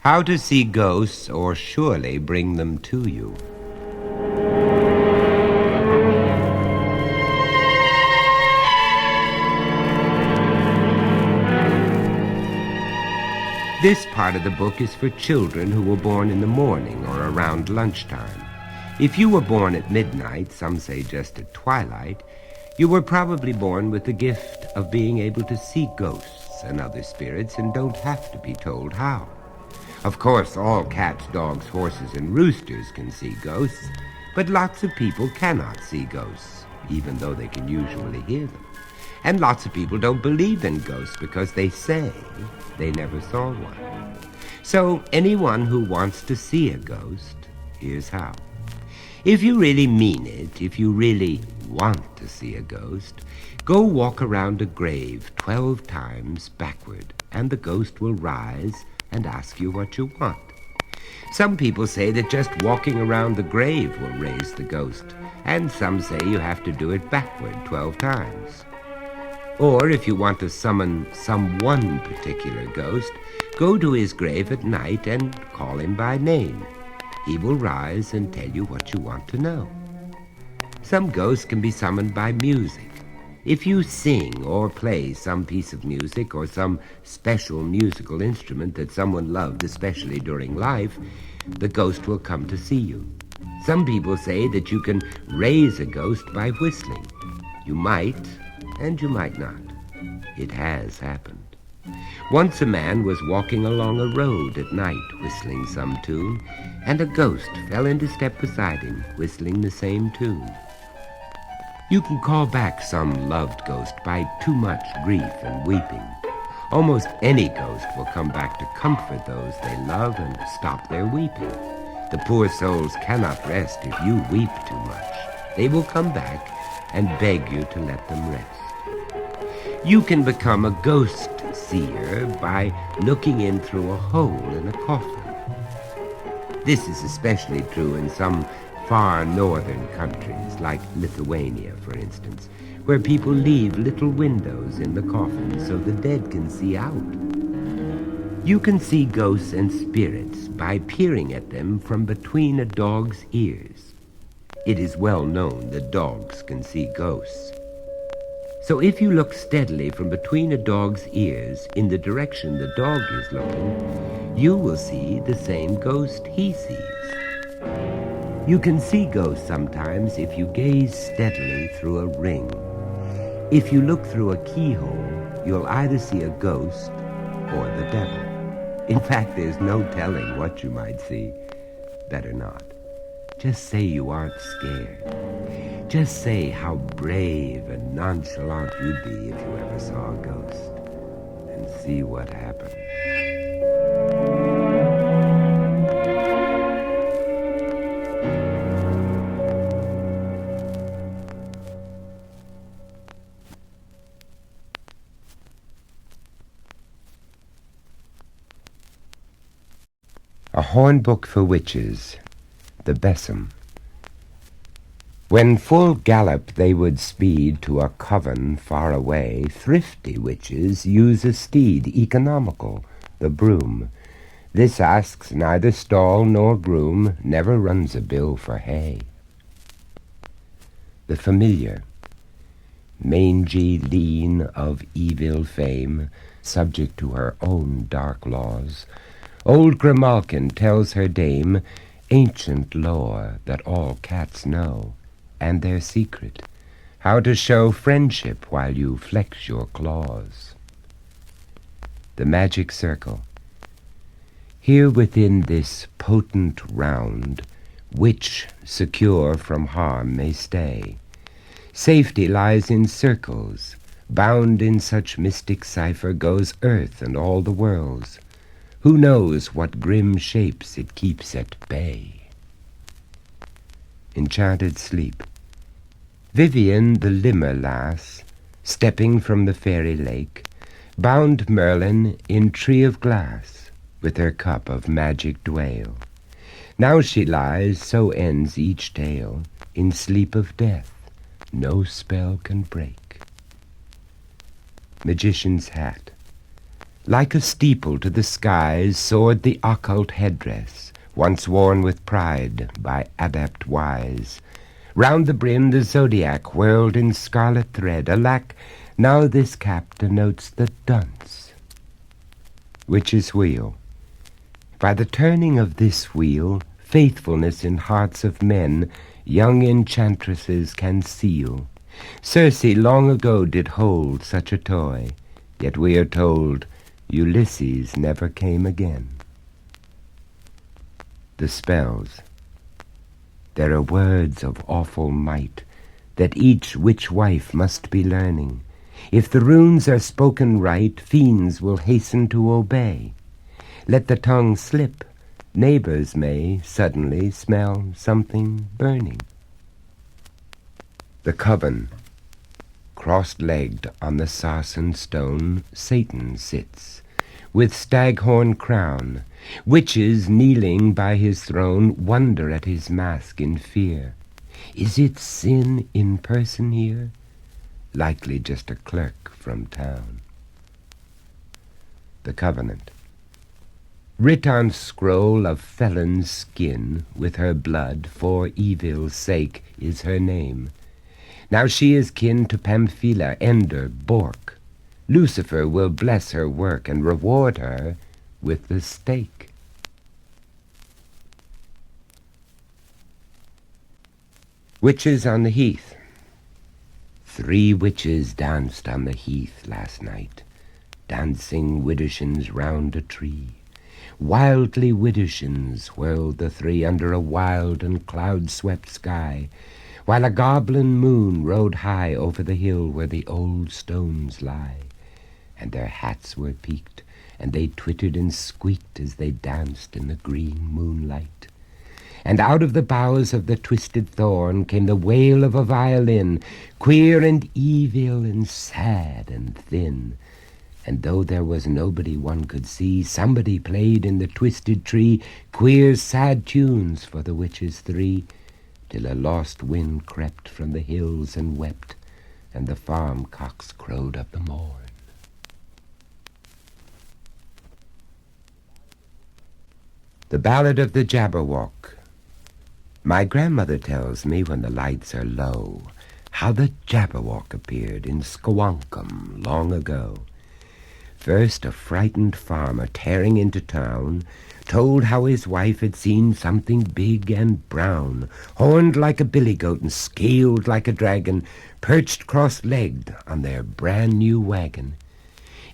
How to see ghosts or surely bring them to you. This part of the book is for children who were born in the morning or around lunchtime. If you were born at midnight, some say just at twilight, you were probably born with the gift of being able to see ghosts and other spirits and don't have to be told how. Of course, all cats, dogs, horses, and roosters can see ghosts, but lots of people cannot see ghosts, even though they can usually hear them. And lots of people don't believe in ghosts because they say they never saw one. So anyone who wants to see a ghost, here's how. If you really mean it, if you really want to see a ghost, go walk around a grave 12 times backward, and the ghost will rise and ask you what you want. Some people say that just walking around the grave will raise the ghost, and some say you have to do it backward 12 times. Or if you want to summon some one particular ghost, go to his grave at night and call him by name. He will rise and tell you what you want to know. Some ghosts can be summoned by music. If you sing or play some piece of music or some special musical instrument that someone loved, especially during life, the ghost will come to see you. Some people say that you can raise a ghost by whistling. You might, and you might not. It has happened. Once a man was walking along a road at night whistling some tune, and a ghost fell into step beside him, whistling the same tune. You can call back some loved ghost by too much grief and weeping. Almost any ghost will come back to comfort those they love and stop their weeping. The poor souls cannot rest if you weep too much. They will come back and beg you to let them rest. You can become a ghost seer by looking in through a hole in a coffin. This is especially true in some far northern countries, like Lithuania, for instance, where people leave little windows in the coffin so the dead can see out. You can see ghosts and spirits by peering at them from between a dog's ears. It is well known that dogs can see ghosts. So if you look steadily from between a dog's ears in the direction the dog is looking, you will see the same ghost he sees. You can see ghosts sometimes if you gaze steadily through a ring. If you look through a keyhole, you'll either see a ghost or the devil. In fact, there's no telling what you might see. Better not. Just say you aren't scared. Just say how brave and nonchalant you'd be if you ever saw a ghost. And see what happens. A Hornbook for Witches, the Besom. When full gallop they would speed to a coven far away, thrifty witches use a steed economical, the broom. This asks neither stall nor groom, never runs a bill for hay. The Familiar. Mangy, lean, of evil fame, subject to her own dark laws, old Grimalkin tells her dame ancient lore that all cats know, and their secret, how to show friendship while you flex your claws. The Magic Circle. Here within this potent round, witch secure from harm may stay. Safety lies in circles, bound in such mystic cipher goes earth and all the worlds. Who knows what grim shapes it keeps at bay? Enchanted Sleep. Vivian, the limmer lass, stepping from the fairy lake, bound Merlin in tree of glass with her cup of magic dwale. Now she lies, so ends each tale, in sleep of death, no spell can break. Magician's Hat. Like a steeple to the skies soared the occult headdress, once worn with pride by adept wise. Round the brim the zodiac whirled in scarlet thread. Alack, now this cap denotes the dunce. Witch's wheel. By the turning of this wheel, faithfulness in hearts of men young enchantresses can seal. Circe long ago did hold such a toy, yet we are told Ulysses never came again. The spells. There are words of awful might that each witch wife must be learning. If the runes are spoken right, fiends will hasten to obey. Let the tongue slip, neighbors may suddenly smell something burning. The coven. Cross-legged on the sarsen stone, Satan sits, with staghorn crown. Witches kneeling by his throne wonder at his mask in fear. Is it sin in person here? Likely just a clerk from town. The covenant. Writ on scroll of felon's skin, with her blood, for evil's sake, is her name. Now she is kin to Pamphila, Ender, Bork. Lucifer will bless her work and reward her with the stake. Witches on the heath. 3 witches danced on the heath last night, dancing widdershins round a tree. Wildly widdershins whirled the 3 under a wild and cloud-swept sky, while a goblin moon rode high over the hill where the old stones lie. And their hats were peaked, and they twittered and squeaked as they danced in the green moonlight. And out of the boughs of the twisted thorn came the wail of a violin, queer and evil and sad and thin. And though there was nobody one could see, somebody played in the twisted tree queer sad tunes for the witches 3, till a lost wind crept from the hills and wept, and the farm cocks crowed up the morn. The Ballad of the Jabberwock. My grandmother tells me when the lights are low how the Jabberwock appeared in Squonkum long ago. First a frightened farmer tearing into town told how his wife had seen something big and brown, horned like a billy goat and scaled like a dragon, perched cross-legged on their brand-new wagon.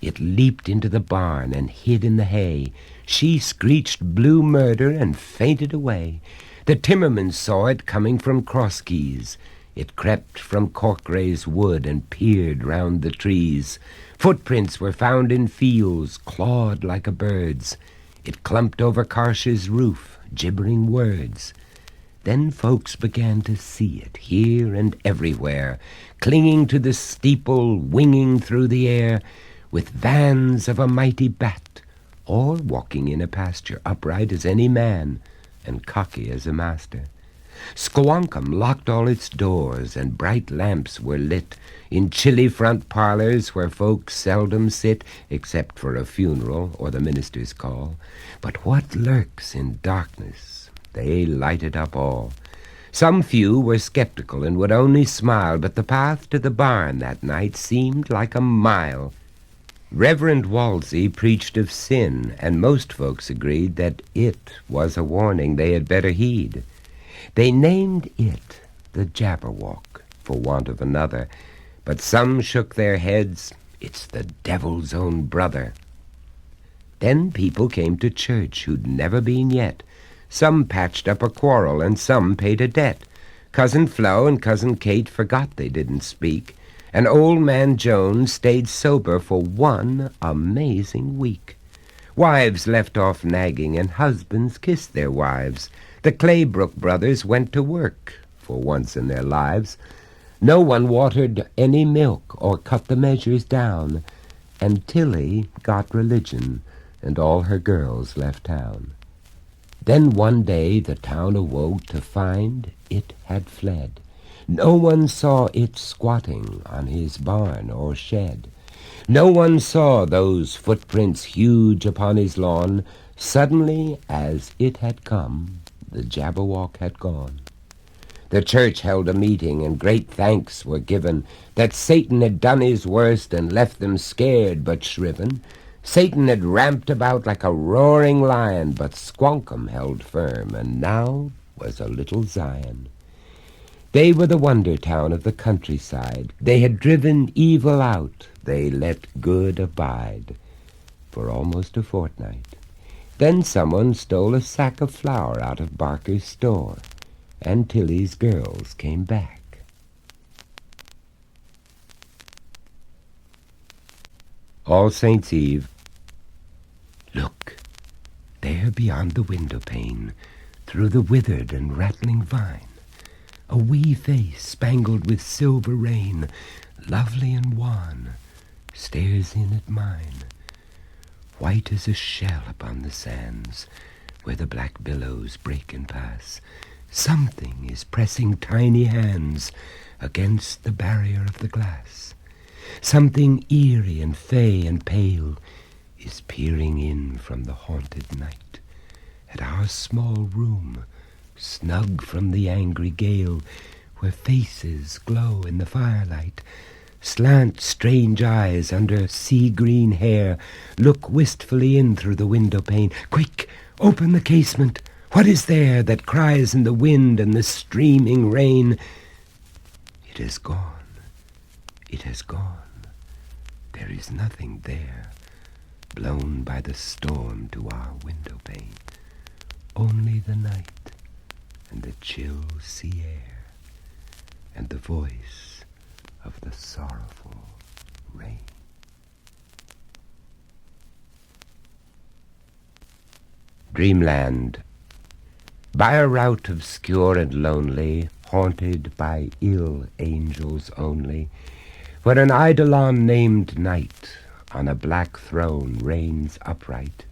It leaped into the barn and hid in the hay. She screeched blue murder and fainted away. The timmerman saw it coming from Crosskeys. It crept from Corkray's wood and peered round the trees. Footprints were found in fields, clawed like a bird's. It clumped over Karsh's roof, gibbering words. Then folks began to see it, here and everywhere, clinging to the steeple, winging through the air, with vans of a mighty bat, or walking in a pasture, upright as any man, and cocky as a master. Squonkum locked all its doors, and bright lamps were lit in chilly front parlors where folks seldom sit, except for a funeral or the minister's call. But what lurks in darkness, they lighted up all. Some few were skeptical and would only smile, but the path to the barn that night seemed like a mile. Reverend Wolsey preached of sin, and most folks agreed that it was a warning they had better heed. They named it the Jabberwock, for want of another, but some shook their heads. It's the devil's own brother. Then people came to church who'd never been yet. Some patched up a quarrel, and some paid a debt. Cousin Flo and Cousin Kate forgot they didn't speak, and Old Man Jones stayed sober for 1 amazing week. Wives left off nagging, and husbands kissed their wives. The Claybrook brothers went to work, for once in their lives. No one watered any milk or cut the measures down, and Tilly got religion, and all her girls left town. Then one day the town awoke to find it had fled. No one saw it squatting on his barn or shed. No one saw those footprints huge upon his lawn. Suddenly, as it had come, the Jabberwock had gone. The church held a meeting, and great thanks were given that Satan had done his worst and left them scared but shriven. Satan had ramped about like a roaring lion, but Squonkum held firm, and now was a little Zion. They were the wonder town of the countryside. They had driven evil out, they let good abide, for almost a fortnight. Then someone stole a sack of flour out of Barker's store, and Tilly's girls came back. All Saints' Eve. Look, there beyond the window pane, through the withered and rattling vine, a wee face spangled with silver rain, lovely and wan, stares in at mine. White as a shell upon the sands, where the black billows break and pass, something is pressing tiny hands against the barrier of the glass. Something eerie and fey and pale is peering in from the haunted night at our small room, snug from the angry gale, where faces glow in the firelight. Slant strange eyes under sea-green hair look wistfully in through the window pane. Quick, open the casement. What is there that cries in the wind and the streaming rain? It has gone. It has gone. There is nothing there, blown by the storm to our window pane. Only the night and the chill sea air and the voice of the sorrowful rain. Dreamland. By a route obscure and lonely, haunted by ill angels only, where an eidolon named Night on a black throne reigns upright,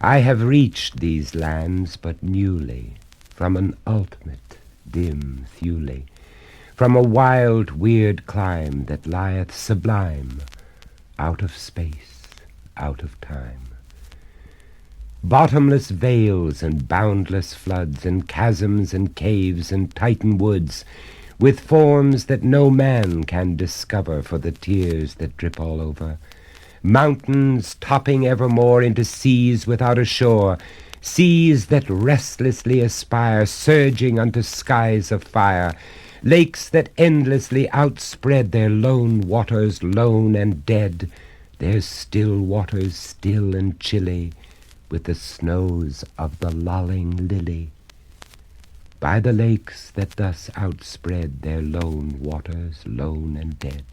I have reached these lands but newly, from an ultimate dim Thule, from a wild weird clime that lieth sublime, out of space, out of time. Bottomless vales and boundless floods, and chasms and caves and Titan woods, with forms that no man can discover for the tears that drip all over. Mountains topping evermore into seas without a shore, seas that restlessly aspire, surging unto skies of fire, lakes that endlessly outspread their lone waters lone and dead, their still waters still and chilly, with the snows of the lolling lily. By the lakes that thus outspread their lone waters lone and dead,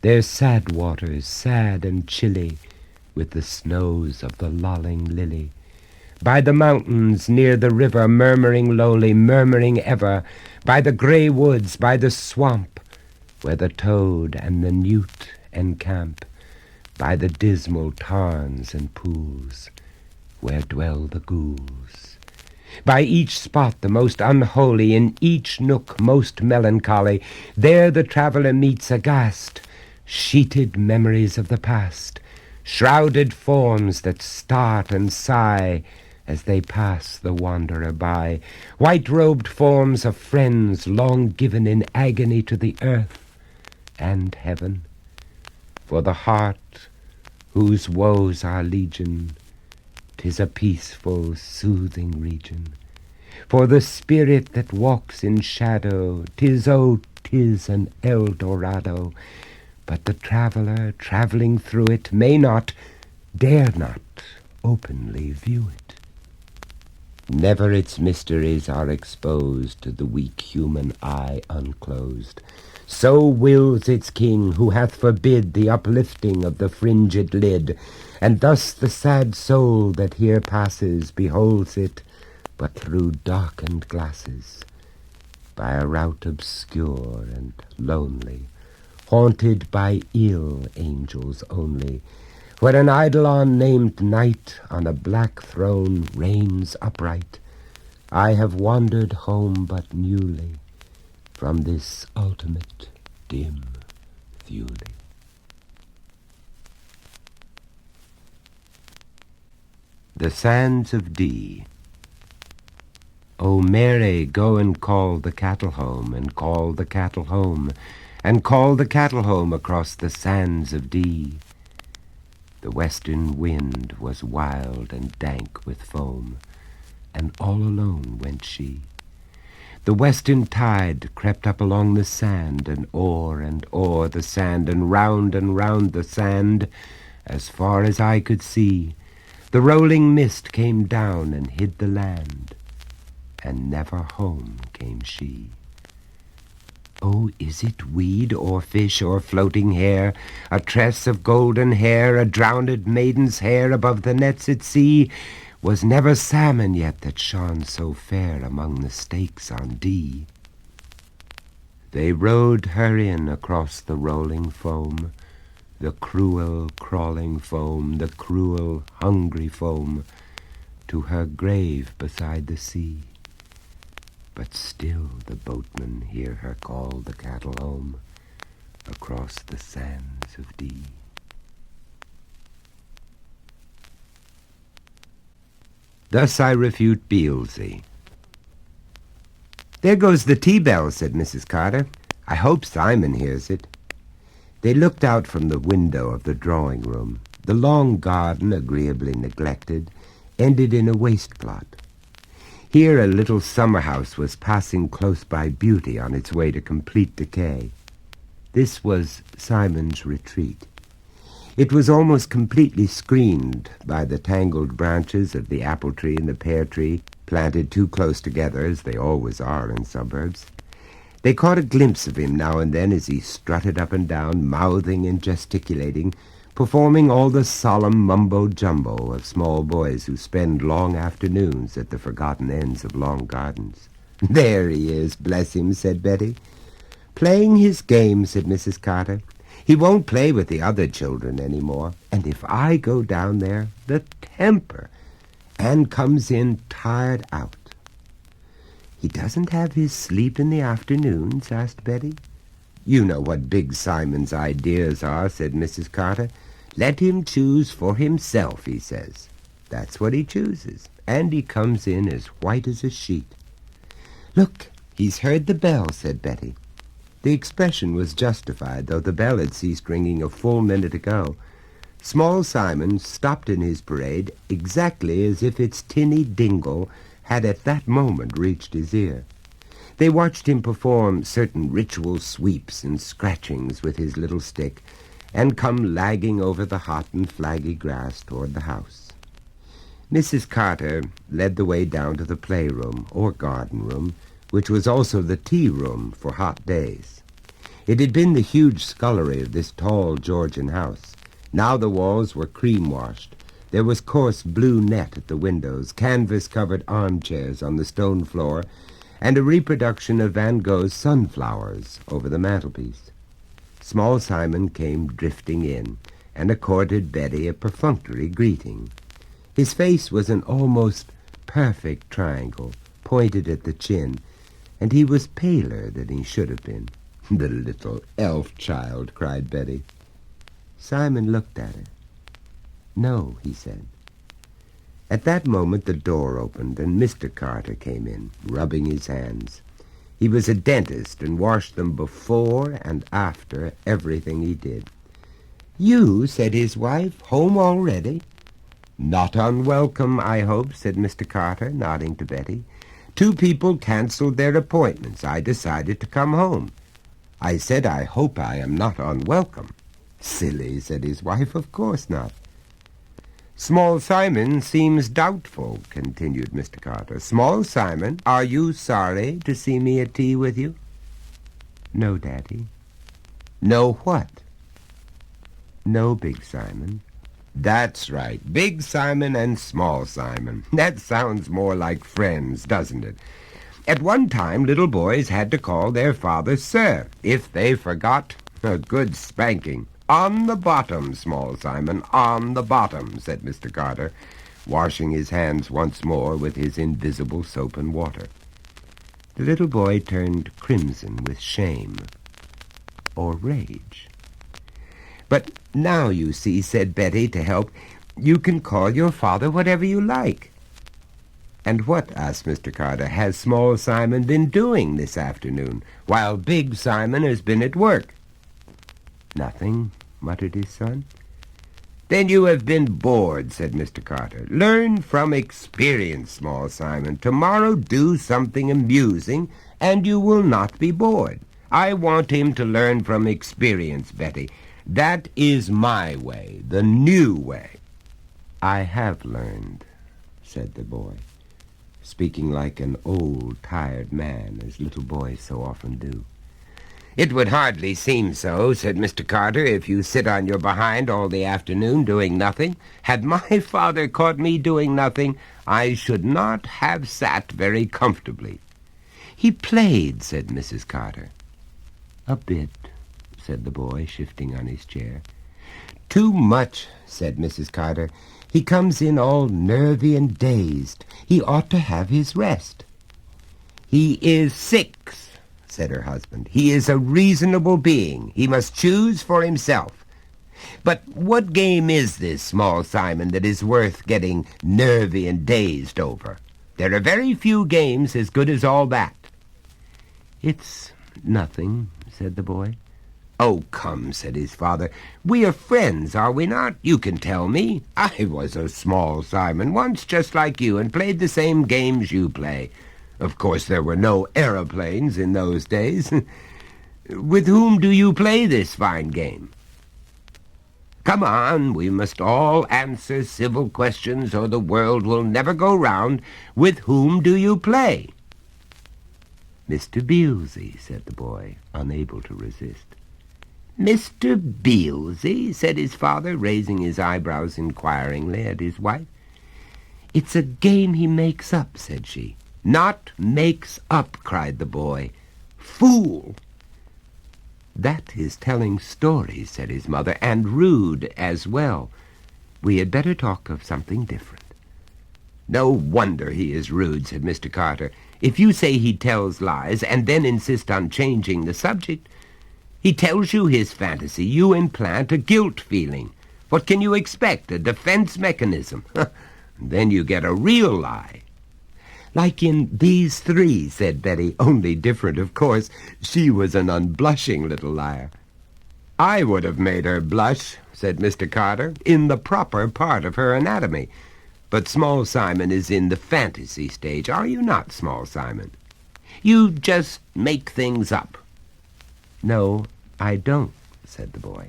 their sad waters sad and chilly, with the snows of the lolling lily. By the mountains near the river, murmuring lowly, murmuring ever, by the grey woods, by the swamp, where the toad and the newt encamp, by the dismal tarns and pools, where dwell the ghouls. By each spot the most unholy, in each nook most melancholy, there the traveller meets aghast, sheeted memories of the past, shrouded forms that start and sigh as they pass the wanderer by, white-robed forms of friends long given in agony to the earth and heaven. For the heart whose woes are legion, 'tis a peaceful, soothing region. For the spirit that walks in shadow, 'tis an El Dorado. But the traveller travelling through it may not, dare not, openly view it. Never its mysteries are exposed to the weak human eye unclosed. So wills its king, who hath forbid the uplifting of the fringed lid, and thus the sad soul that here passes beholds it but through darkened glasses, by a route obscure and lonely, haunted by ill angels only, where an eidolon named Night on a black throne reigns upright. I have wandered home but newly from this ultimate dim Thule. The Sands of Dee. O Mary, go and call the cattle home, and call the cattle home, and call the cattle home across the sands of Dee. The western wind was wild and dank with foam, and all alone went she. The western tide crept up along the sand, and o'er the sand, and round the sand, as far as eye could see. The rolling mist came down and hid the land, and never home came she. Oh, is it weed or fish or floating hair, a tress of golden hair, a drowned maiden's hair above the nets at sea? Was never salmon yet that shone so fair among the stakes on Dee. They rowed her in across the rolling foam, the cruel crawling foam, the cruel hungry foam, to her grave beside the sea. But still the boatmen hear her call the cattle home across the sands of Dee. Thus I refute Beelzy. There goes the tea bell, said Mrs. Carter. I hope Simon hears it. They looked out from the window of the drawing-room. The long garden, agreeably neglected, ended in a waste plot. Here a little summer-house was passing close by beauty on its way to complete decay. This was Simon's retreat. It was almost completely screened by the tangled branches of the apple tree and the pear tree, planted too close together, as they always are in suburbs. They caught a glimpse of him now and then as he strutted up and down, mouthing and gesticulating, performing all the solemn mumbo-jumbo of small boys who spend long afternoons at the forgotten ends of long gardens. There he is, bless him, said Betty. Playing his game, said Mrs. Carter. He won't play with the other children any more. And if I go down there, the temper! Anne comes in tired out. He doesn't have his sleep in the afternoons? Asked Betty. You know what Big Simon's ideas are, said Mrs. Carter. Let him choose for himself, he says. That's what he chooses, and he comes in as white as a sheet. Look, he's heard the bell, said Betty. The expression was justified, though the bell had ceased ringing a full minute ago. Small Simon stopped in his parade exactly as if its tinny dingle had at that moment reached his ear. They watched him perform certain ritual sweeps and scratchings with his little stick, and come lagging over the hot and flaggy grass toward the house. Mrs. Carter led the way down to the playroom, or garden room, which was also the tea room for hot days. It had been the huge scullery of this tall Georgian house. Now the walls were cream-washed. There was coarse blue net at the windows, canvas-covered armchairs on the stone floor, and a reproduction of Van Gogh's sunflowers over the mantelpiece. Small Simon came drifting in, and accorded Betty a perfunctory greeting. His face was an almost perfect triangle, pointed at the chin, and he was paler than he should have been. The little elf child, cried Betty. Simon looked at her. No, he said. At that moment the door opened, and Mr. Carter came in, rubbing his hands. He was a dentist, and washed them before and after everything he did. You, said his wife, home already? Not unwelcome, I hope, said Mr. Carter, nodding to Betty. 2 people canceled their appointments. I decided to come home. I said I hope I am not unwelcome. Silly, said his wife, of course not. Small Simon seems doubtful, continued Mr. Carter. Small Simon, are you sorry to see me at tea with you? No, Daddy. No what? No, Big Simon. That's right, Big Simon and Small Simon. That sounds more like friends, doesn't it? At one time, little boys had to call their father Sir. If they forgot, a good spanking. On the bottom, Small Simon, on the bottom, said Mr. Carter, washing his hands once more with his invisible soap and water. The little boy turned crimson with shame or rage. But now, you see, said Betty to help, You can call your father whatever you like." "And what," asked Mr. Carter, "has Small Simon been doing this afternoon, while Big Simon has been at work?" "Nothing," muttered his son. "Then you have been bored," said Mr. Carter. "Learn from experience, Small Simon. Tomorrow do something amusing, and you will not be bored. I want him to learn from experience, Betty. That is my way, the new way." "I have learned," said the boy, speaking like an old, tired man, as little boys so often do. "It would hardly seem so," said Mr. Carter, "if you sit on your behind all the afternoon doing nothing. Had my father caught me doing nothing, I should not have sat very comfortably." "He played," said Mrs. Carter. "A bit," said the boy, shifting on his chair. "Too much," said Mrs. Carter. "He comes in all nervy and dazed. He ought to have his rest." "He is 6, said her husband. "He is a reasonable being. He must choose for himself. But what game is this, Small Simon, that is worth getting nervy and dazed over? There are very few games as good as all that." "It's nothing," said the boy. "Oh, come," said his father. "We are friends, are we not? You can tell me. I was a Small Simon once, just like you, and played the same games you play. Of course, there were no aeroplanes in those days. With whom do you play this fine game? Come on, we must all answer civil questions, or the world will never go round. With whom do you play?" "Mr. Beelzy," said the boy, unable to resist. "Mr. Beelzy?" said his father, raising his eyebrows inquiringly at his wife. "It's a game he makes up," said she. "Not makes up," cried the boy. "Fool!" "That is telling stories," said his mother, "and rude as well. We had better talk of something different." "No wonder he is rude," said Mr. Carter. "If you say he tells lies and then insist on changing the subject, he tells you his fantasy. You implant a guilt feeling. What can you expect? A defense mechanism. Then you get a real lie." "Like in These Three," said Betty, "only different, of course. She was an unblushing little liar." "I would have made her blush," said Mr. Carter, "in the proper part of her anatomy. But Small Simon is in the fantasy stage. Are you not, Small Simon? You just make things up." "No, I don't," said the boy.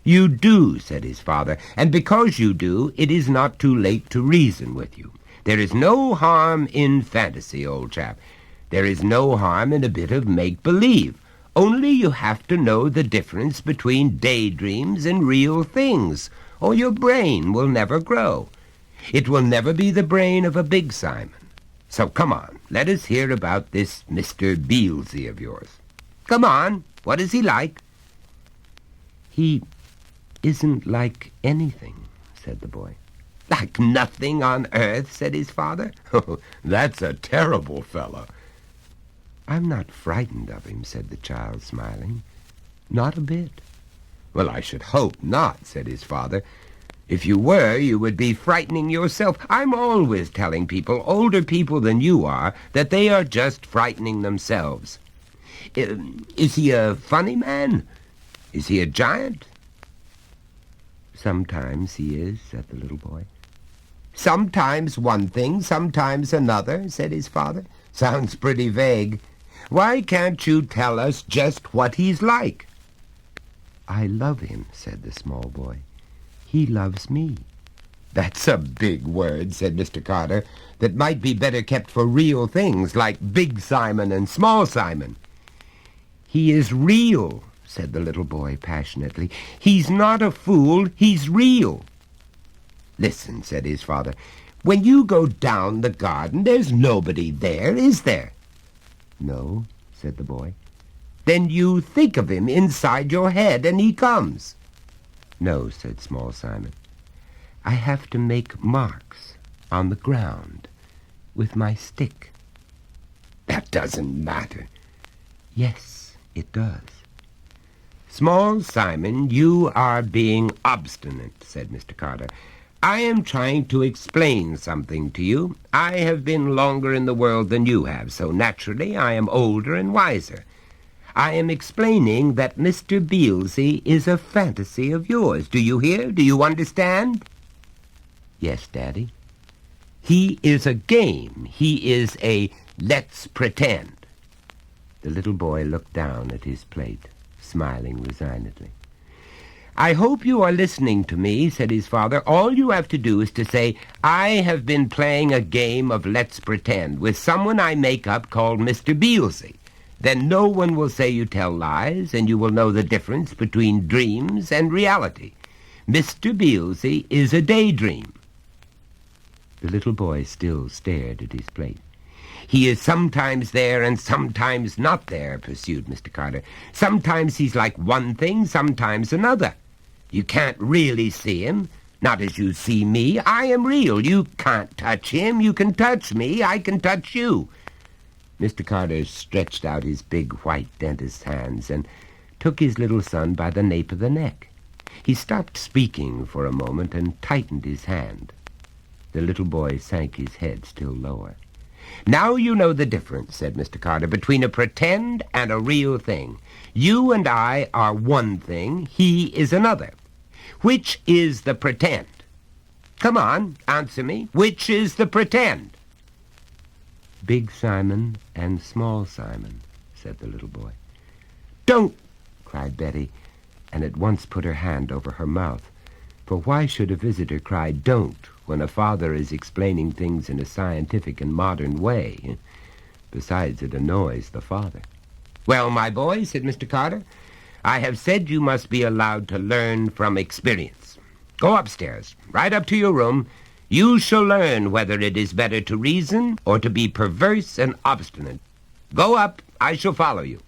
"You do," said his father, "and because you do, it is not too late to reason with you. There is no harm in fantasy, old chap. There is no harm in a bit of make-believe. Only you have to know the difference between daydreams and real things, or your brain will never grow. It will never be the brain of a Big Simon. So come on, let us hear about this Mr. Beelzy of yours. Come on, what is he like?" "He isn't like anything," said the boy. "Like nothing on earth?" said his father. "Oh, that's a terrible fellow." "I'm not frightened of him," said the child, smiling. "Not a bit." "Well, I should hope not," said his father. "If you were, you would be frightening yourself. I'm always telling people, older people than you are, that they are just frightening themselves. Is he a funny man? Is he a giant?" "Sometimes he is," said the little boy. "Sometimes one thing, sometimes another," said his father. "Sounds pretty vague. Why can't you tell us just what he's like?" "I love him," said the small boy. "He loves me." "That's a big word," said Mr. Carter, "that might be better kept for real things like Big Simon and Small Simon." "He is real," said the little boy passionately. "He's not a fool. He's real." "Listen," said his father. "When you go down the garden, there's nobody there, is there?" "No," said the boy. "Then you think of him inside your head, and he comes." "No," said Small Simon. "I have to make marks on the ground with my stick." "That doesn't matter." "Yes, it does." "Small Simon, you are being obstinate," said Mr. Carter. I am trying to explain something to you. I have been longer in the world than you have, so naturally I am older and wiser. I am explaining that Mr. Beelzy is a fantasy of yours. Do you hear? Do you understand? Yes, Daddy. He is a game. He is a let's pretend. The little boy looked down at his plate, smiling resignedly. I hope you are listening to me, said his father. All you have to do is to say, I have been playing a game of let's pretend with someone I make up called Mr. Beelzy. Then no one will say you tell lies, and you will know the difference between dreams and reality. Mr. Beelzy is a daydream. The little boy still stared at his plate. He is sometimes there and sometimes not there, pursued Mr. Carter. Sometimes he's like one thing, sometimes another. You can't really see him, not as you see me. I am real. You can't touch him. You can touch me. I can touch you. Mr. Carter stretched out his big white dentist's hands and took his little son by the nape of the neck. He stopped speaking for a moment and tightened his hand. The little boy sank his head still lower. Now you know the difference, said Mr. Carter, between a pretend and a real thing. You and I are one thing. He is another. Which is the pretend? Come on, answer me. Which is the pretend? Big Simon and Small Simon, said the little boy. Don't, cried Betty, and at once put her hand over her mouth. For why should a visitor cry don't when a father is explaining things in a scientific and modern way? Besides, it annoys the father. Well, my boy, said Mr. Carter, I have said you must be allowed to learn from experience. Go upstairs, right up to your room. You shall learn whether it is better to reason or to be perverse and obstinate. Go up, I shall follow you.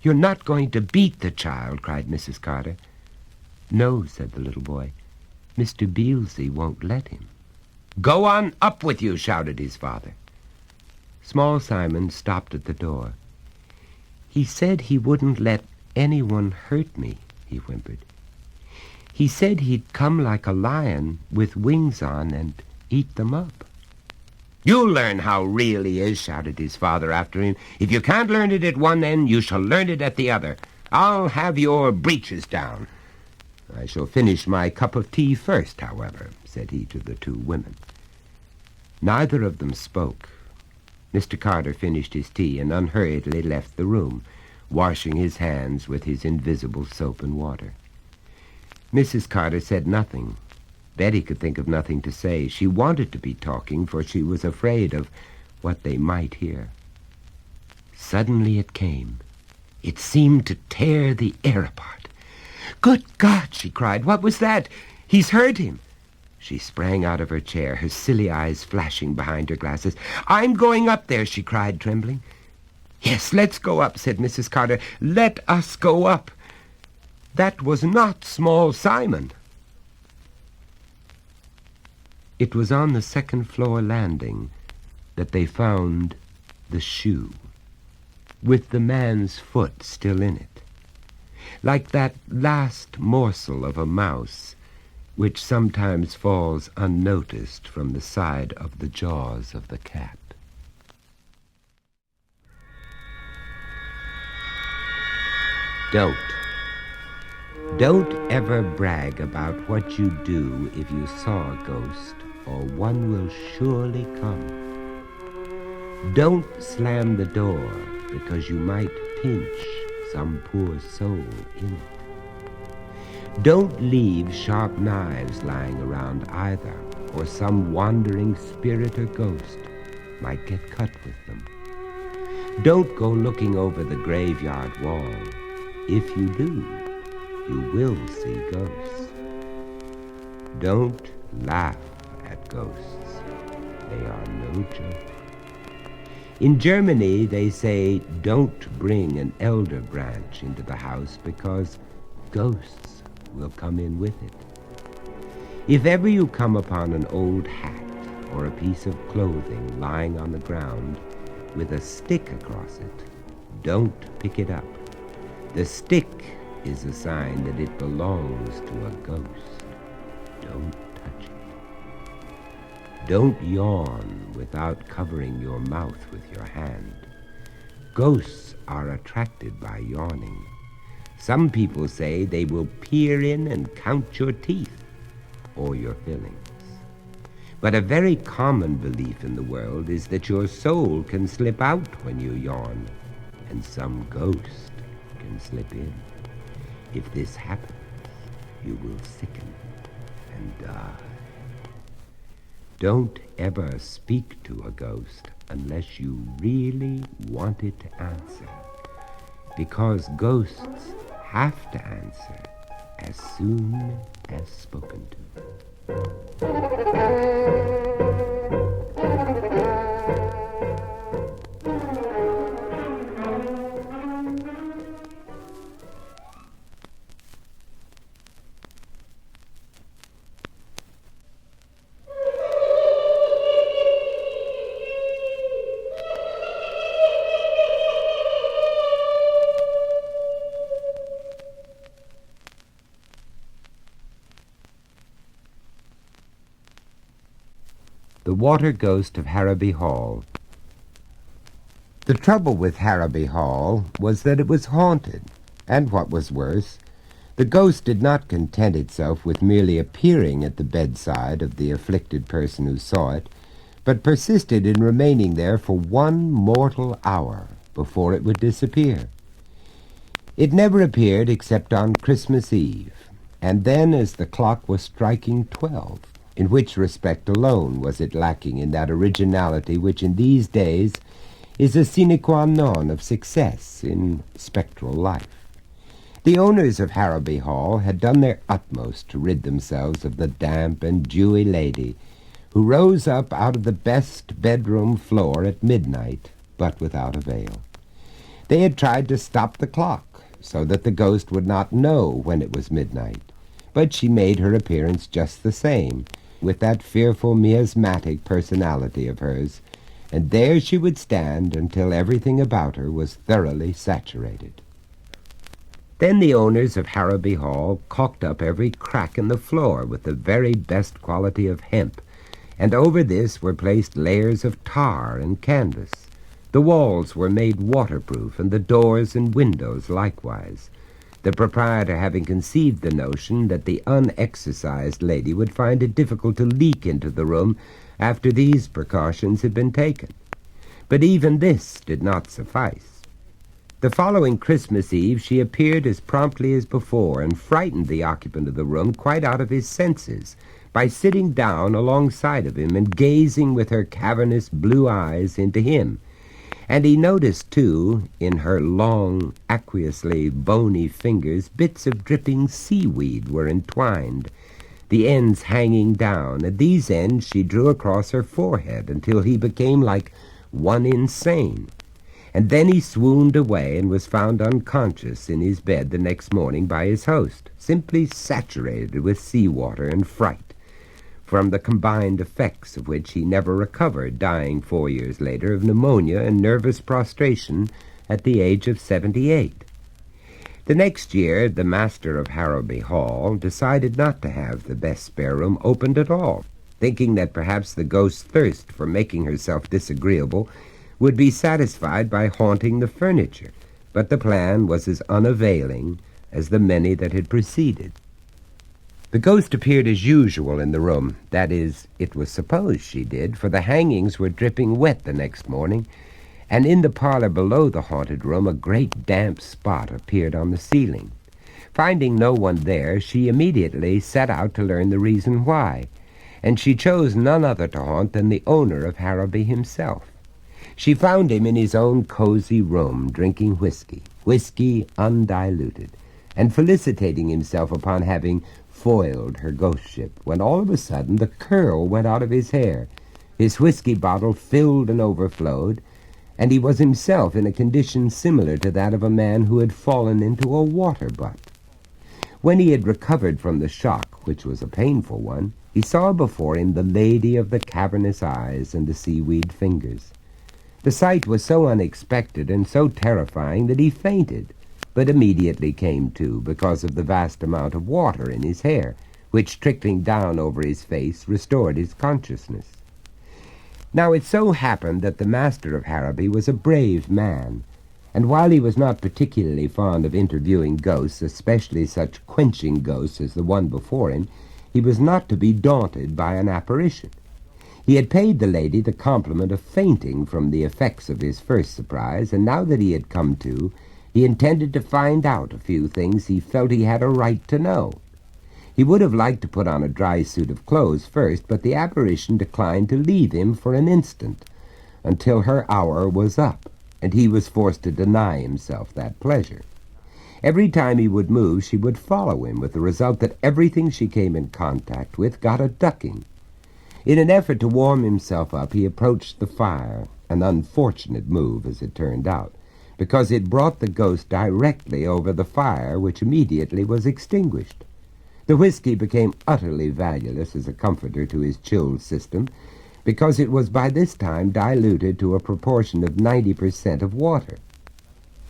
You're not going to beat the child, cried Mrs. Carter. No, said the little boy. Mr. Beelzy won't let him. Go on up with you, shouted his father. Small Simon stopped at the door. He said he wouldn't let anyone hurt me, he whimpered. He said he'd come like a lion with wings on and eat them up. You'll learn how real he is, shouted his father after him. If you can't learn it at one end, you shall learn it at the other. I'll have your breeches down. I shall finish my cup of tea first, however, said he to the two women. Neither of them spoke. Mr. Carter finished his tea and unhurriedly left the room, washing his hands with his invisible soap and water. Mrs. Carter said nothing. Betty could think of nothing to say. She wanted to be talking, for she was afraid of what they might hear. Suddenly it came. It seemed to tear the air apart. Good God, she cried. What was that? He's heard him. She sprang out of her chair, her silly eyes flashing behind her glasses. I'm going up there, she cried, trembling. Yes, let's go up, said Mrs. Carter. Let us go up. That was not Small Simon. It was on the second-floor landing that they found the shoe, with the man's foot still in it, like that last morsel of a mouse which sometimes falls unnoticed from the side of the jaws of the cat. Don't ever brag about what you do if you saw a ghost, or one will surely come. Don't slam the door because you might pinch some poor soul in it. Don't leave sharp knives lying around either, or some wandering spirit or ghost might get cut with them. Don't go looking over the graveyard wall. If you do, you will see ghosts. Don't laugh at ghosts. They are no joke. In Germany, they say, don't bring an elder branch into the house because ghosts will come in with it. If ever you come upon an old hat or a piece of clothing lying on the ground with a stick across it, don't pick it up. The stick is a sign that it belongs to a ghost. Don't touch it. Don't yawn without covering your mouth with your hand. Ghosts are attracted by yawning. Some people say they will peer in and count your teeth or your fillings. But a very common belief in the world is that your soul can slip out when you yawn, and some ghost can slip in. If this happens, you will sicken and die. Don't ever speak to a ghost unless you really want it to answer, because ghosts have to answer as soon as spoken to. The Water Ghost of Harrowby Hall. The trouble with Harrowby Hall was that it was haunted, and what was worse, the ghost did not content itself with merely appearing at the bedside of the afflicted person who saw it, but persisted in remaining there for 1 mortal hour before it would disappear. It never appeared except on Christmas Eve, and then as the clock was striking 12. In which respect alone was it lacking in that originality which in these days is a sine qua non of success in spectral life. The owners of Harrowby Hall had done their utmost to rid themselves of the damp and dewy lady who rose up out of the best bedroom floor at midnight, but without avail. They had tried to stop the clock so that the ghost would not know when it was midnight, but she made her appearance just the same, with that fearful miasmatic personality of hers, and there she would stand until everything about her was thoroughly saturated. Then the owners of Harrowby Hall caulked up every crack in the floor with the very best quality of hemp, and over this were placed layers of tar and canvas. The walls were made waterproof, and the doors and windows likewise, the proprietor having conceived the notion that the unexercised lady would find it difficult to leak into the room after these precautions had been taken. But even this did not suffice. The following Christmas Eve she appeared as promptly as before, and frightened the occupant of the room quite out of his senses by sitting down alongside of him and gazing with her cavernous blue eyes into him. And he noticed, too, in her long, aqueously bony fingers, bits of dripping seaweed were entwined, the ends hanging down, and these ends she drew across her forehead until he became like one insane. And then he swooned away and was found unconscious in his bed the next morning by his host, simply saturated with seawater and fright, from the combined effects of which he never recovered, dying 4 years later of pneumonia and nervous prostration at the age of 78. The next year, the master of Harrowby Hall decided not to have the best spare room opened at all, thinking that perhaps the ghost's thirst for making herself disagreeable would be satisfied by haunting the furniture, but the plan was as unavailing as the many that had preceded. The ghost appeared as usual in the room. That is, it was supposed she did, for the hangings were dripping wet the next morning, and in the parlor below the haunted room a great damp spot appeared on the ceiling. Finding no one there, she immediately set out to learn the reason why, and she chose none other to haunt than the owner of Harrowby himself. She found him in his own cozy room, drinking whiskey undiluted, and felicitating himself upon having foiled her ghostship, when all of a sudden the curl went out of his hair, his whiskey bottle filled and overflowed, and he was himself in a condition similar to that of a man who had fallen into a water butt. When he had recovered from the shock, which was a painful one, he saw before him the lady of the cavernous eyes and the seaweed fingers. The sight was so unexpected and so terrifying that he fainted, but immediately came to because of the vast amount of water in his hair, which, trickling down over his face, restored his consciousness. Now it so happened that the master of Harrowby was a brave man, and while he was not particularly fond of interviewing ghosts, especially such quenching ghosts as the one before him, he was not to be daunted by an apparition. He had paid the lady the compliment of fainting from the effects of his first surprise, and now that he had come to, he intended to find out a few things he felt he had a right to know. He would have liked to put on a dry suit of clothes first, but the apparition declined to leave him for an instant, until her hour was up, and he was forced to deny himself that pleasure. Every time he would move, she would follow him, with the result that everything she came in contact with got a ducking. In an effort to warm himself up, he approached the fire, an unfortunate move, as it turned out, because it brought the ghost directly over the fire, which immediately was extinguished. The whiskey became utterly valueless as a comforter to his chilled system, because it was by this time diluted to a proportion of 90% of water.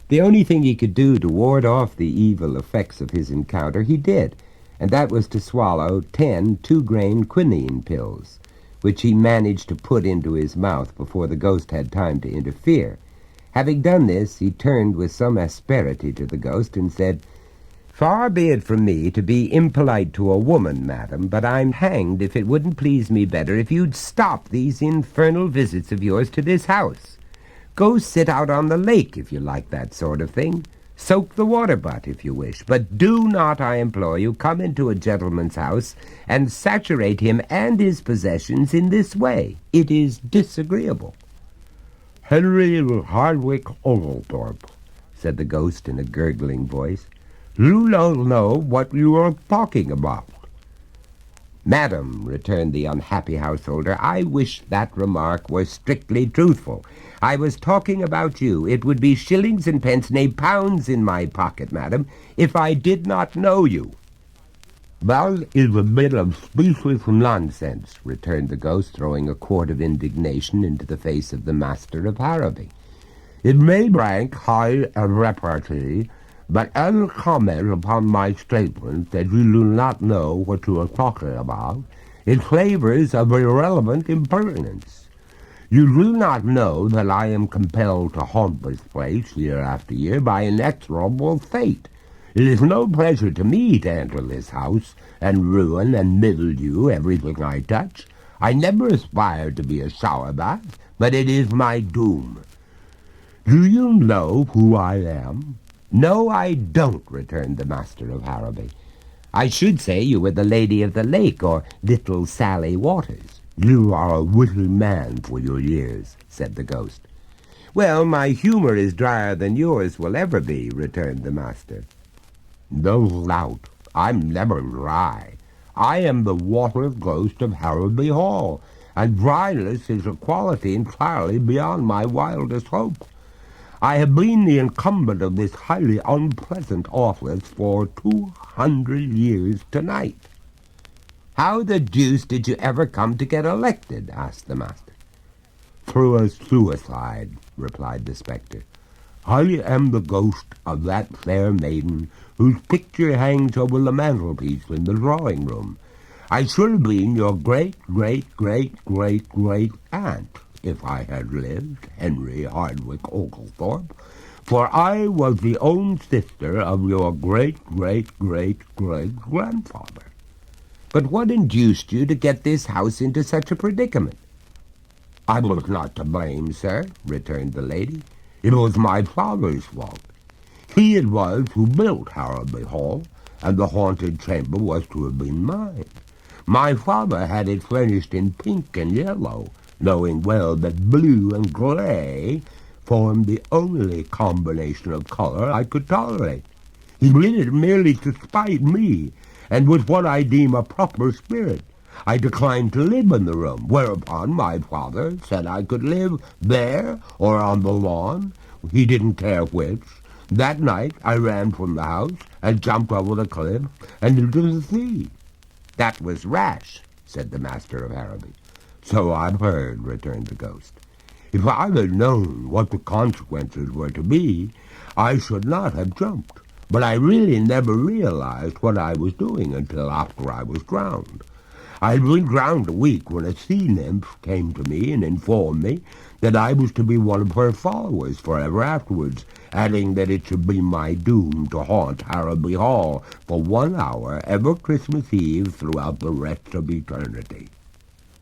The only thing he could do to ward off the evil effects of his encounter he did, and that was to swallow 10 2-grain quinine pills, which he managed to put into his mouth before the ghost had time to interfere. Having done this, he turned with some asperity to the ghost and said, "Far be it from me to be impolite to a woman, madam, but I'm hanged if it wouldn't please me better if you'd stop these infernal visits of yours to this house. Go sit out on the lake if you like that sort of thing. Soak the water butt if you wish, but do not, I implore you, come into a gentleman's house and saturate him and his possessions in this way. It is disagreeable." "Henry Hardwick Oglethorpe," said the ghost in a gurgling voice, "you don't know what you are talking about." "Madam," returned the unhappy householder, "I wish that remark were strictly truthful. I was talking about you. It would be shillings and pence, nay, pounds in my pocket, madam, if I did not know you." "That is a bit of specious nonsense," returned the ghost, throwing a quart of indignation into the face of the master of Harrowby. "It may rank high in repartee, but any comment upon my statement that you do not know what you are talking about is flavors of irrelevant impertinence. You do not know that I am compelled to haunt this place year after year by inexorable fate. It is no pleasure to me to enter this house and ruin and mildew everything I touch. I never aspired to be a sourbath, but it is my doom. Do you know who I am?" "No, I don't," returned the master of Harrowby. "I should say you were the Lady of the Lake, or Little Sally Waters." "You are a witty man for your years," said the ghost. "Well, my humor is drier than yours will ever be," returned the master. "No doubt. I'm never dry. I am the water ghost of Harrowby Hall, and dryness is a quality entirely beyond my wildest hope. I have been the incumbent of this highly unpleasant office for 200 years tonight." "How the deuce did you ever come to get elected?" asked the master. "Through a suicide," replied the spectre. "I am the ghost of that fair maiden whose picture hangs over the mantelpiece in the drawing-room. I should have been your great-great-great-great-great-aunt if I had lived, Henry Hardwick Oglethorpe, for I was the own sister of your great-great-great-great-grandfather." "But what induced you to get this house into such a predicament?" "I was not to blame, sir," returned the lady. "It was my father's fault. He it was who built Harrowby Hall, and the haunted chamber was to have been mine. My father had it furnished in pink and yellow, knowing well that blue and gray formed the only combination of color I could tolerate. He did it merely to spite me, and with what I deem a proper spirit. I declined to live in the room, whereupon my father said I could live there or on the lawn. He didn't care which. That night I ran from the house and jumped over the cliff and into the sea." "That was rash," said the master of Harrowby. "So I've heard," returned the ghost. "If I had known what the consequences were to be, I should not have jumped. but I really never realized what I was doing until after I was drowned. I had been drowned a week when a sea nymph came to me and informed me that I was to be one of her followers forever afterwards, adding that it should be my doom to haunt Harrowby Hall for 1 hour every Christmas Eve throughout the rest of eternity.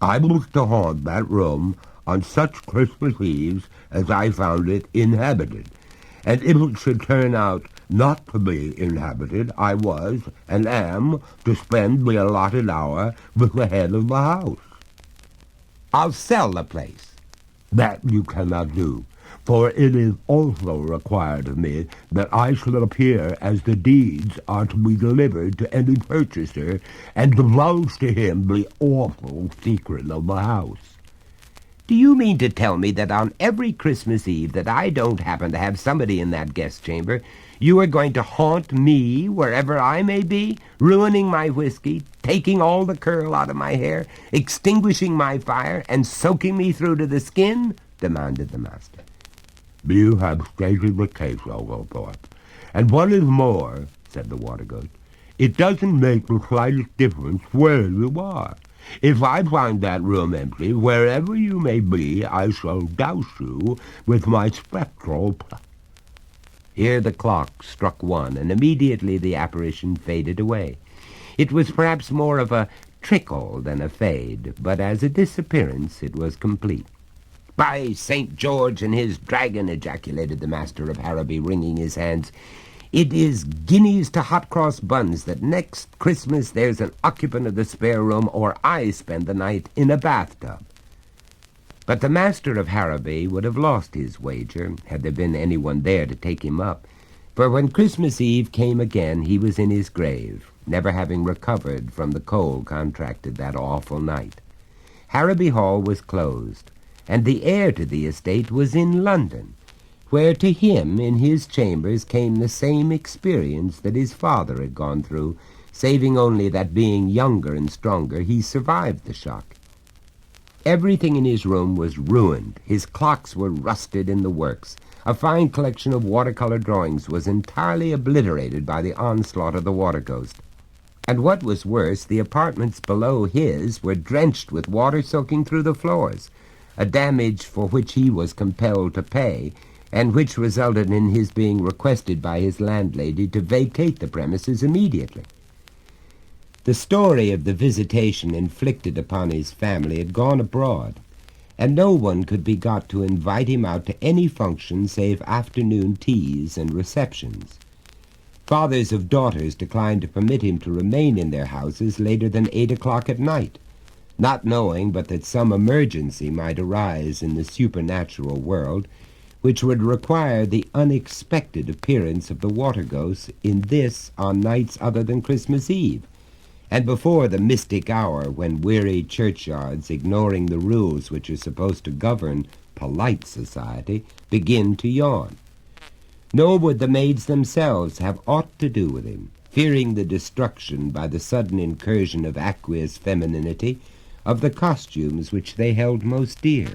I was to haunt that room on such Christmas Eves as I found it inhabited, and if it should turn out not to be inhabited, I was and am to spend the allotted hour with the head of the house. I'll sell the place. That you cannot do, for it is also required of me that I shall appear as the deeds are to be delivered to any purchaser and divulge to him the awful secret of the house. Do you mean to tell me that on every Christmas Eve that I don't happen to have somebody in that guest chamber, you are going to haunt me wherever I may be, ruining my whiskey, taking all the curl out of my hair, extinguishing my fire, and soaking me through to the skin? Demanded the master. You have stated the case, Oglethorpe. And what is more, said the water ghost, it doesn't make the slightest difference where you are. If I find that room empty, wherever you may be, I shall douse you with my spectral... Here the clock struck 1, and immediately the apparition faded away. It was perhaps more of a trickle than a fade, but as a disappearance it was complete. "By St. George and his dragon," ejaculated the master of Harrowby, wringing his hands, "it is guineas to hot cross buns that next Christmas there's an occupant of the spare room, or I spend the night in a bathtub." But the master of Harrowby would have lost his wager had there been anyone there to take him up, for when Christmas Eve came again he was in his grave, never having recovered from the cold contracted that awful night. Harrowby Hall was closed, and the heir to the estate was in London, where to him in his chambers came the same experience that his father had gone through, saving only that being younger and stronger he survived the shock. Everything in his room was ruined. His clocks were rusted in the works. A fine collection of watercolor drawings was entirely obliterated by the onslaught of the water ghost. And what was worse, the apartments below his were drenched with water soaking through the floors, a damage for which he was compelled to pay, and which resulted in his being requested by his landlady to vacate the premises immediately. The story of the visitation inflicted upon his family had gone abroad, and no one could be got to invite him out to any function save afternoon teas and receptions. Fathers of daughters declined to permit him to remain in their houses later than 8 o'clock at night, not knowing but that some emergency might arise in the supernatural world, which would require the unexpected appearance of the water ghosts in this on nights other than Christmas Eve, and before the mystic hour when weary churchyards, ignoring the rules which are supposed to govern polite society, begin to yawn. Nor would the maids themselves have aught to do with him, fearing the destruction by the sudden incursion of aqueous femininity of the costumes which they held most dear.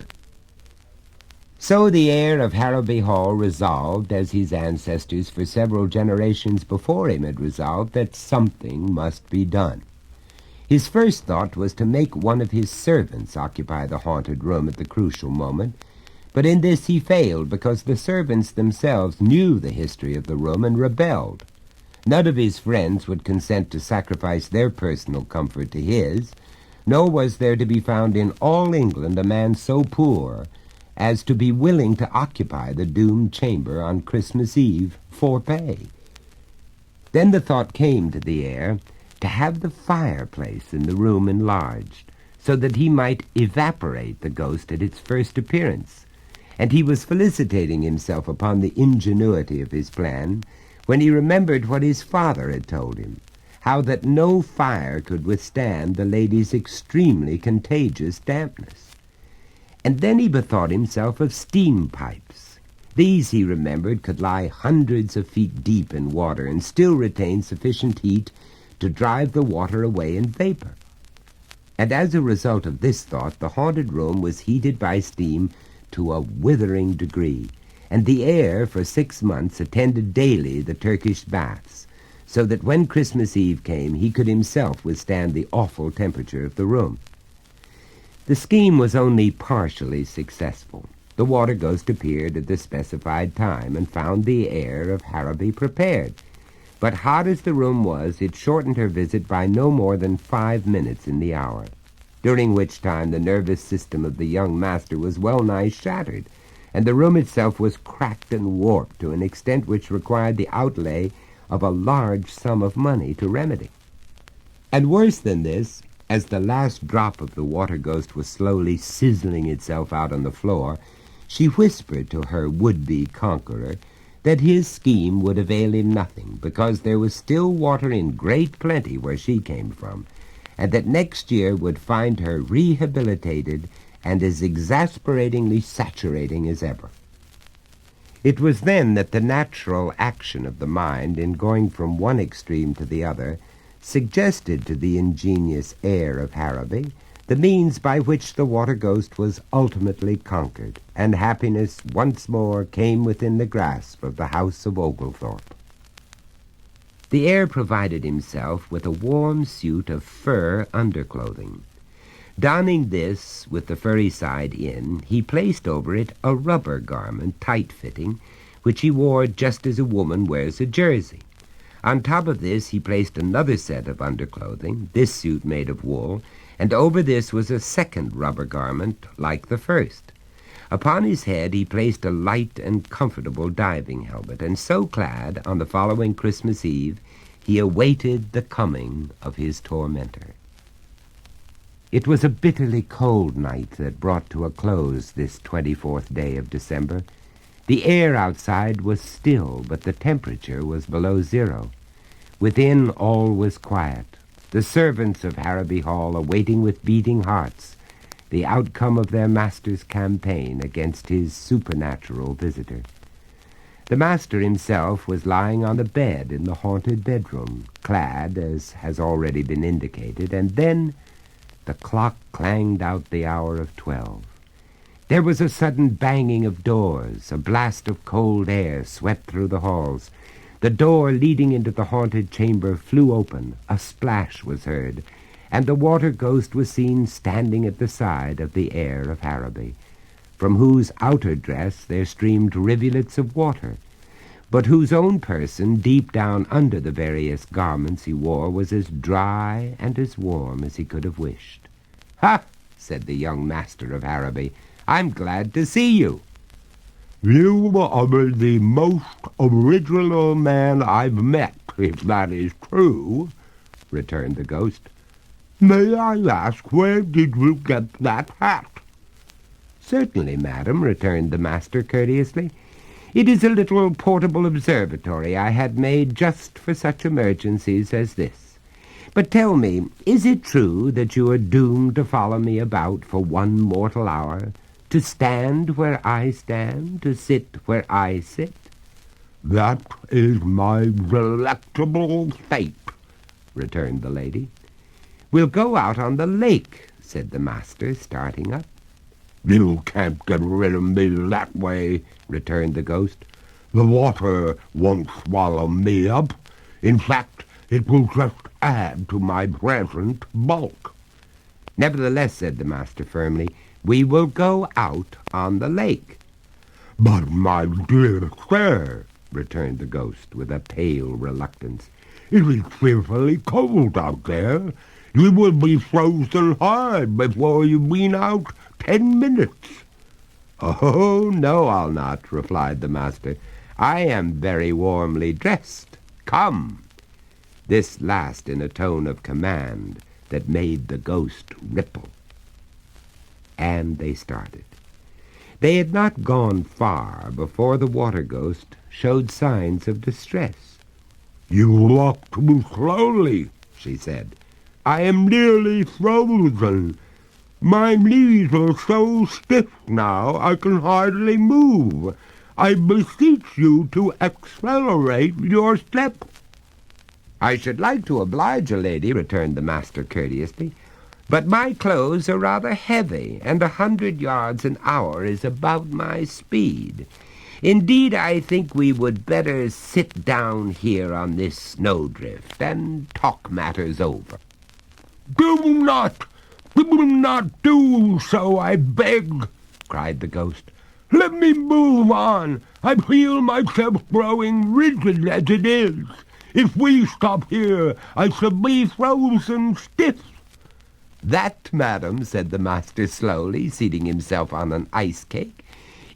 So the heir of Harrowby Hall resolved, as his ancestors for several generations before him had resolved, that something must be done. His first thought was to make one of his servants occupy the haunted room at the crucial moment, but in this he failed because the servants themselves knew the history of the room and rebelled. None of his friends would consent to sacrifice their personal comfort to his, nor was there to be found in all England a man so poor as to be willing to occupy the doomed chamber on Christmas Eve for pay. Then the thought came to the heir to have the fireplace in the room enlarged, so that he might evaporate the ghost at its first appearance, and he was felicitating himself upon the ingenuity of his plan when he remembered what his father had told him, how that no fire could withstand the lady's extremely contagious dampness. And then he bethought himself of steam pipes. These, he remembered, could lie hundreds of feet deep in water and still retain sufficient heat to drive the water away in vapor. And as a result of this thought, the haunted room was heated by steam to a withering degree, and the heir for 6 months attended daily the Turkish baths, so that when Christmas Eve came he could himself withstand the awful temperature of the room. The scheme was only partially successful. The water ghost appeared at the specified time and found the heir of Harrowby prepared. But hot as the room was, it shortened her visit by no more than 5 minutes in the hour, during which time the nervous system of the young master was well nigh shattered, and the room itself was cracked and warped to an extent which required the outlay of a large sum of money to remedy. And worse than this, as the last drop of the water ghost was slowly sizzling itself out on the floor, she whispered to her would-be conqueror that his scheme would avail him nothing, because there was still water in great plenty where she came from, and that next year would find her rehabilitated and as exasperatingly saturating as ever. It was then that the natural action of the mind in going from one extreme to the other suggested to the ingenious heir of Harrowby the means by which the water ghost was ultimately conquered, and happiness once more came within the grasp of the house of Oglethorpe. The heir provided himself with a warm suit of fur underclothing. Donning this with the furry side in, he placed over it a rubber garment, tight-fitting, which he wore just as a woman wears a jersey. On top of this he placed another set of underclothing, this suit made of wool, and over this was a second rubber garment like the first. Upon his head he placed a light and comfortable diving helmet, and so clad, on the following Christmas Eve, he awaited the coming of his tormentor. It was a bitterly cold night that brought to a close this 24th day of December. The air outside was still, but the temperature was below zero. Within all was quiet, the servants of Harrowby Hall awaiting with beating hearts the outcome of their master's campaign against his supernatural visitor. The master himself was lying on a bed in the haunted bedroom, clad, as has already been indicated, and then the clock clanged out the hour of 12. There was a sudden banging of doors. A blast of cold air swept through the halls. The door leading into the haunted chamber flew open. A splash was heard, and the water ghost was seen standing at the side of the heir of Harrowby, from whose outer dress there streamed rivulets of water, but whose own person, deep down under the various garments he wore, was as dry and as warm as he could have wished. "Ha!" said the young master of Harrowby. "I'm glad to see you." You are the most original man I've met, if that is true," returned the ghost. "May I ask, where did you get that hat?" "Certainly, madam," returned the master courteously. "It is a little portable observatory I had made just for such emergencies as this. But tell me, is it true that you are doomed to follow me about for one mortal hour, to stand where I stand, to sit where I sit?" "That is my delectable fate," returned the lady. "We'll go out on the lake," said the master, starting up. "You can't get rid of me that way," returned the ghost. "The water won't swallow me up. In fact, it will just add to my present bulk." "Nevertheless," said the master firmly, "we will go out on the lake." "But, my dear sir," returned the ghost with a pale reluctance, "it is fearfully cold out there. You will be frozen hard before you've been out 10 minutes. "Oh, no, I'll not," replied the master. "I am very warmly dressed. Come." This last in a tone of command that made the ghost ripple. And they started. They had not gone far before the water ghost showed signs of distress. "You walk too slowly," she said. "I am nearly frozen. My knees are so stiff now I can hardly move. I beseech you to accelerate your step." "I should like to oblige a lady," returned the master courteously, "but my clothes are rather heavy, and 100 yards an hour is about my speed. Indeed, I think we would better sit down here on this snowdrift and talk matters over." Do not do so, I beg," cried the ghost. "Let me move on. I feel myself growing rigid as it is. If we stop here, I shall be frozen stiff." "That, madam," said the master slowly, seating himself on an ice cake,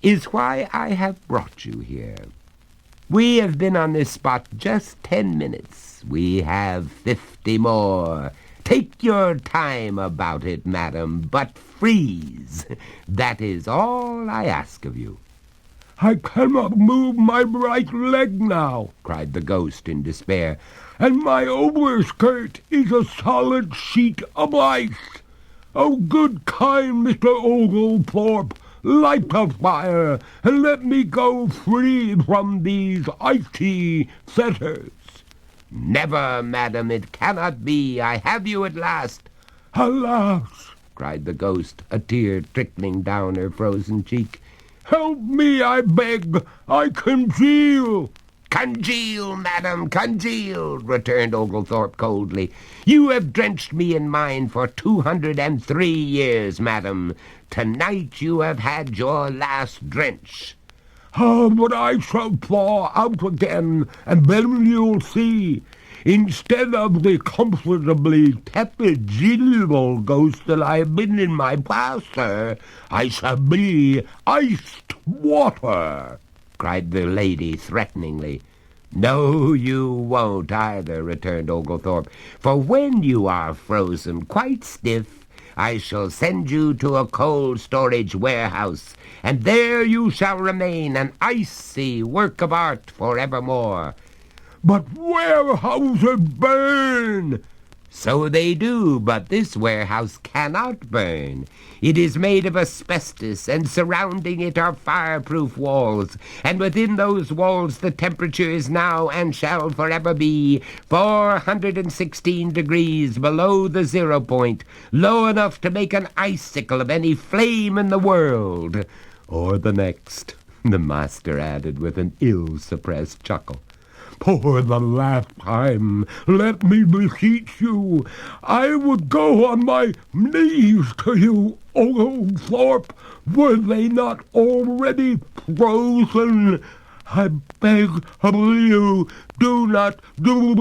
"is why I have brought you here. We have been on this spot just 10 minutes. We have 50 more. Take your time about it, madam, but freeze. That is all I ask of you." "I cannot move my right leg now," cried the ghost in despair, "and my overskirt is a solid sheet of ice. Oh, good kind Mr. Oglethorpe, light a fire, and let me go free from these icy fetters." "Never, madam, it cannot be. I have you at last." "Alas!" cried the ghost, a tear trickling down her frozen cheek. "Help me, I beg. I congeal." "Congeal, madam, congeal," returned Oglethorpe coldly. "You have drenched me in mine for 203 years, madam. Tonight you have had your last drench." "Ah, but I shall thaw out again, and then you'll see. Instead of the comfortably tepid, genial ghost that I have been in my past, sir, I shall be iced water," cried the lady threateningly. "No, you won't either," returned Oglethorpe, "for when you are frozen quite stiff, I shall send you to a cold storage warehouse, and there you shall remain an icy work of art forevermore." "But warehouses burn." "So they do, but this warehouse cannot burn. It is made of asbestos, and surrounding it are fireproof walls, and within those walls the temperature is now and shall forever be 416 degrees below the 0 point, low enough to make an icicle of any flame in the world." "Or the next," the master added with an ill-suppressed chuckle. "For the last time, let me beseech you. I would go on my knees to you, Oglethorpe. Were they not already frozen? I beg of you, do not do."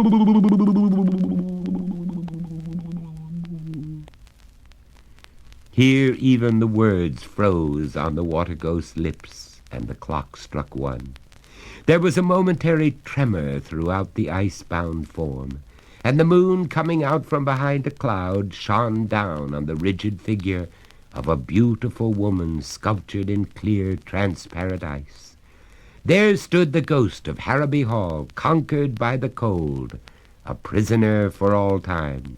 Here even the words froze on the water ghost's lips, and the clock struck 1. There was a momentary tremor throughout the ice-bound form, and the moon, coming out from behind a cloud, shone down on the rigid figure of a beautiful woman sculptured in clear, transparent ice. There stood the ghost of Harrowby Hall, conquered by the cold, a prisoner for all time.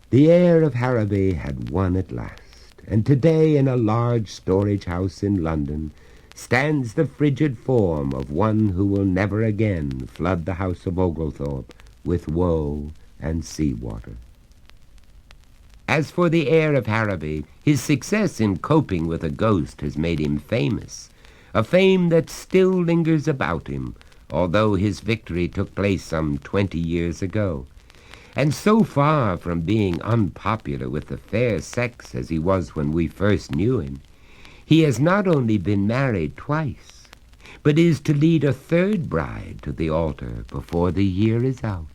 The heir of Harrowby had won at last, and today in a large storage house in London stands the frigid form of one who will never again flood the house of Oglethorpe with woe and sea-water. As for the heir of Harrowby, his success in coping with a ghost has made him famous, a fame that still lingers about him, although his victory took place some 20 years ago. And so far from being unpopular with the fair sex as he was when we first knew him, he has not only been married twice, but is to lead a third bride to the altar before the year is out.